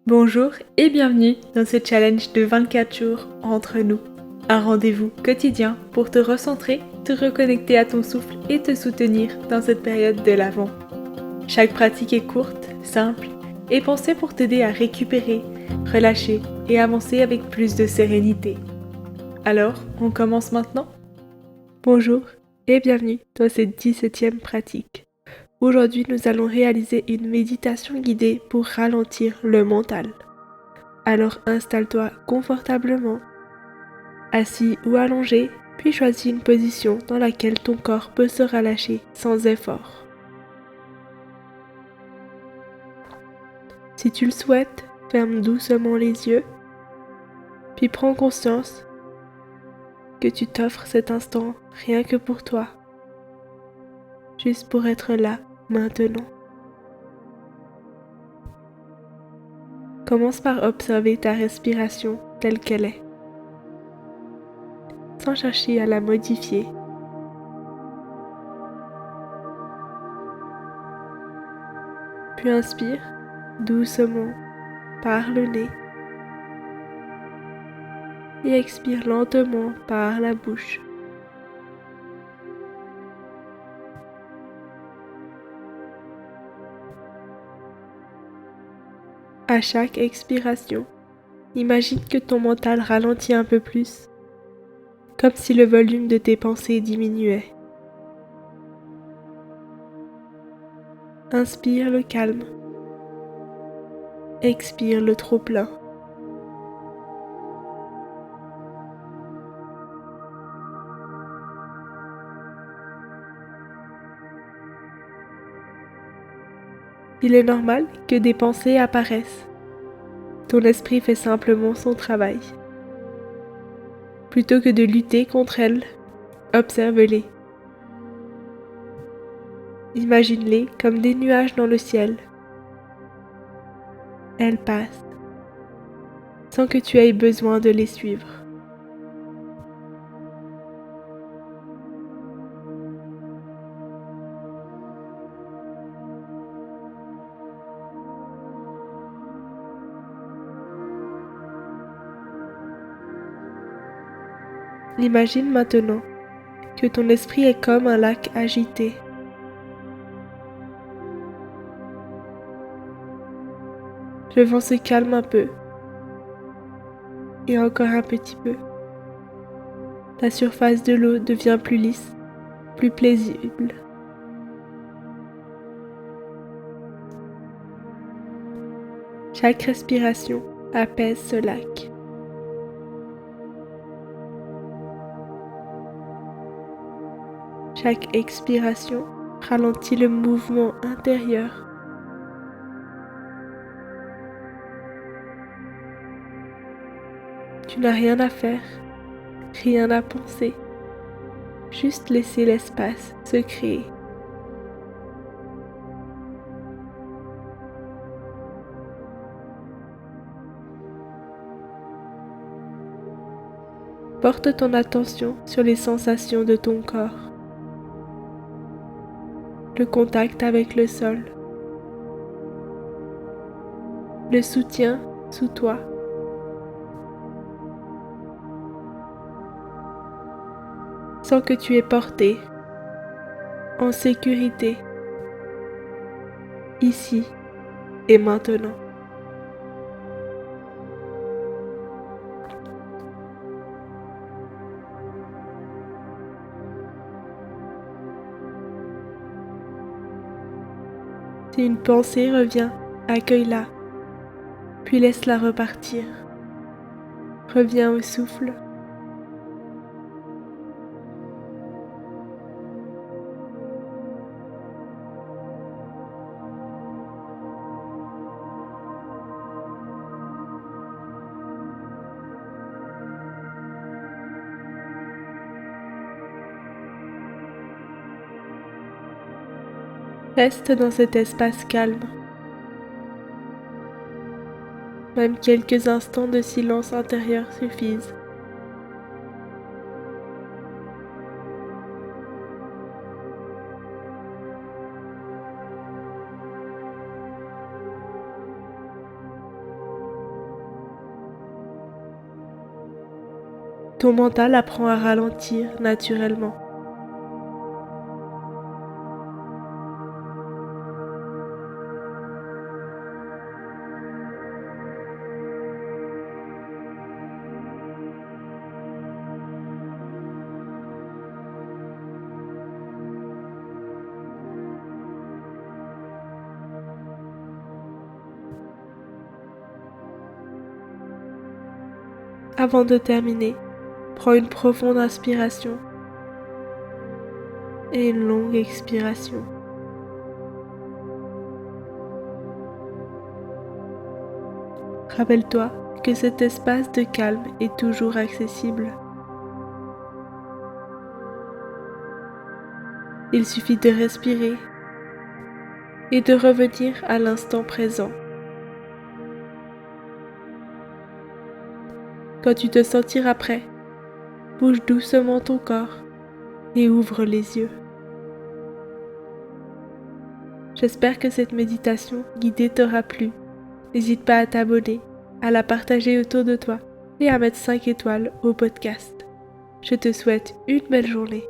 Bonjour et bienvenue dans ce challenge de 24 jours entre nous. Un rendez-vous quotidien pour te recentrer, te reconnecter à ton souffle et te soutenir dans cette période de l'Avent. Chaque pratique est courte, simple et pensée pour t'aider à récupérer, relâcher et avancer avec plus de sérénité. Alors, on commence maintenant? Bonjour et bienvenue dans cette 17e pratique. Aujourd'hui, nous allons réaliser une méditation guidée pour ralentir le mental. Alors installe-toi confortablement, assis ou allongé, puis choisis une position dans laquelle ton corps peut se relâcher sans effort. Si tu le souhaites, ferme doucement les yeux, puis prends conscience que tu t'offres cet instant rien que pour toi, juste pour être là, maintenant. Commence par observer ta respiration telle qu'elle est, sans chercher à la modifier. Puis inspire doucement par le nez et expire lentement par la bouche. À chaque expiration, imagine que ton mental ralentit un peu plus, comme si le volume de tes pensées diminuait. Inspire le calme, expire le trop-plein. Il est normal que des pensées apparaissent. Ton esprit fait simplement son travail. Plutôt que de lutter contre elles, observe-les. Imagine-les comme des nuages dans le ciel. Elles passent, sans que tu aies besoin de les suivre. Imagine maintenant que ton esprit est comme un lac agité. Le vent se calme un peu, et encore un petit peu. La surface de l'eau devient plus lisse, plus paisible. Chaque respiration apaise ce lac. Chaque expiration ralentit le mouvement intérieur. Tu n'as rien à faire, rien à penser, juste laisser l'espace se créer. Porte ton attention sur les sensations de ton corps, le contact avec le sol, le soutien sous toi. Sens que tu es porté, en sécurité, ici et maintenant. Si une pensée revient, accueille-la, puis laisse-la repartir. Reviens au souffle. Reste dans cet espace calme. Même quelques instants de silence intérieur suffisent. ton mental apprend à ralentir naturellement. Avant de terminer, prends une profonde inspiration et une longue expiration. Rappelle-toi que cet espace de calme est toujours accessible. Il suffit de respirer et de revenir à l'instant présent. Quand tu te sentiras prêt, bouge doucement ton corps et ouvre les yeux. J'espère que cette méditation guidée t'aura plu. N'hésite pas à t'abonner, à la partager autour de toi et à mettre 5 étoiles au podcast. Je te souhaite une belle journée.